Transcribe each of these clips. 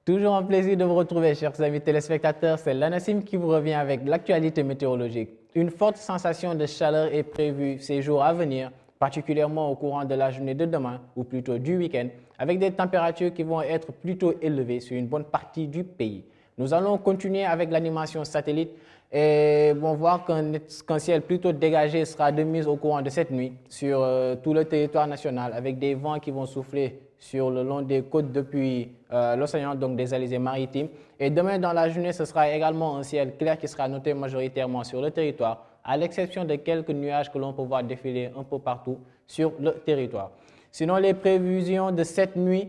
Toujours un plaisir de vous retrouver, chers amis téléspectateurs. C'est l'ANASIM qui vous revient avec l'actualité météorologique. Une forte sensation de chaleur est prévue ces jours à venir, particulièrement au courant de la journée de demain, ou plutôt du week-end, avec des températures qui vont être plutôt élevées sur une bonne partie du pays. Nous allons continuer avec l'animation satellite et vont voir qu'un ciel plutôt dégagé sera de mise au courant de cette nuit sur tout le territoire national, avec des vents qui vont souffler sur le long des côtes depuis l'océan, donc des alizés maritimes. Et demain, dans la journée, ce sera également un ciel clair qui sera noté majoritairement sur le territoire, à l'exception de quelques nuages que l'on peut voir défiler un peu partout sur le territoire. Sinon, les prévisions de cette nuit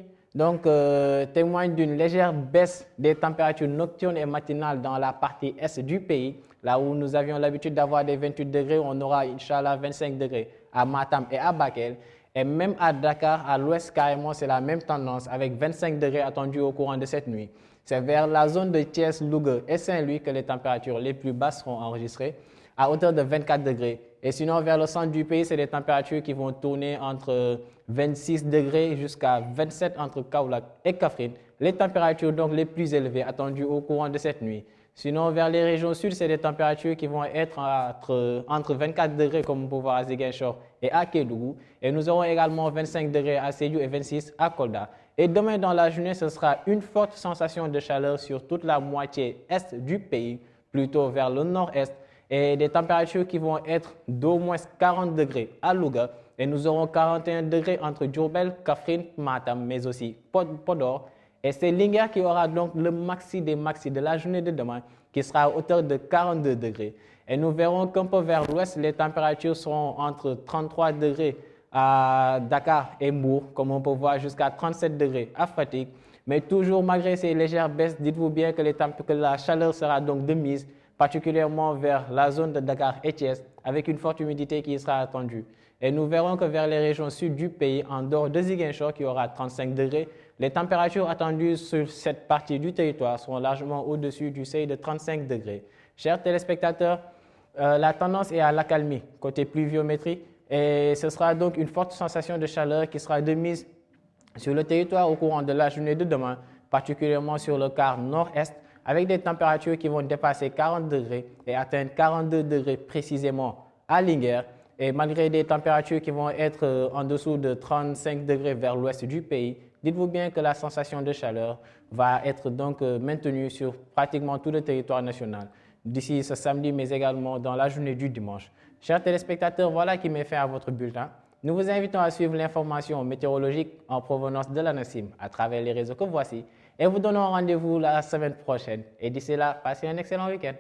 témoignent d'une légère baisse des températures nocturnes et matinales dans la partie est du pays. Là où nous avions l'habitude d'avoir des 28 degrés, on aura, Inch'Allah, 25 degrés à Matam et à Bakel. Et même à Dakar, à l'ouest carrément, c'est la même tendance avec 25 degrés attendus au courant de cette nuit. C'est vers la zone de Thiès, Louga et Saint-Louis que les températures les plus basses seront enregistrées à hauteur de 24 degrés. Et sinon, vers le centre du pays, c'est des températures qui vont tourner entre 26 degrés jusqu'à 27 entre Kaolack et Kaffrine. Les températures donc les plus élevées attendues au courant de cette nuit. Sinon, vers les régions sud, c'est des températures qui vont être entre 24 degrés, comme on peut voir à Ziguinchor et à Kédougou. Et nous aurons également 25 degrés à Sédhiou et 26 à Kolda. Et demain, dans la journée, ce sera une forte sensation de chaleur sur toute la moitié est du pays, plutôt vers le nord-est, et des températures qui vont être d'au moins 40 degrés à Louga. Et nous aurons 41 degrés entre Diourbel, Kaffrine, Matam, mais aussi Podor. Et c'est Linguère qui aura donc le maxi des maxi de la journée de demain, qui sera à hauteur de 42 degrés. Et nous verrons qu'un peu vers l'ouest, les températures seront entre 33 degrés à Dakar et Mbour, comme on peut voir jusqu'à 37 degrés à Fatick. Mais toujours malgré ces légères baisses, dites-vous bien que la chaleur sera donc de mise, particulièrement vers la zone de Dakar et Thiès, avec une forte humidité qui sera attendue. Et nous verrons que vers les régions sud du pays, en dehors de Ziguinchor, qui aura 35 degrés, les températures attendues sur cette partie du territoire seront largement au-dessus du seuil de 35 degrés. Chers téléspectateurs, la tendance est à l'accalmie côté pluviométrie et ce sera donc une forte sensation de chaleur qui sera de mise sur le territoire au courant de la journée de demain, particulièrement sur le quart nord-est, avec des températures qui vont dépasser 40 degrés et atteindre 42 degrés précisément à Linguère. Et malgré des températures qui vont être en dessous de 35 degrés vers l'ouest du pays, dites-vous bien que la sensation de chaleur va être donc maintenue sur pratiquement tout le territoire national d'ici ce samedi, mais également dans la journée du dimanche. Chers téléspectateurs, voilà qui met fin à votre bulletin. Nous vous invitons à suivre l'information météorologique en provenance de l'ANASIM à travers les réseaux que voici et vous donnons rendez-vous la semaine prochaine. Et d'ici là, passez un excellent week-end.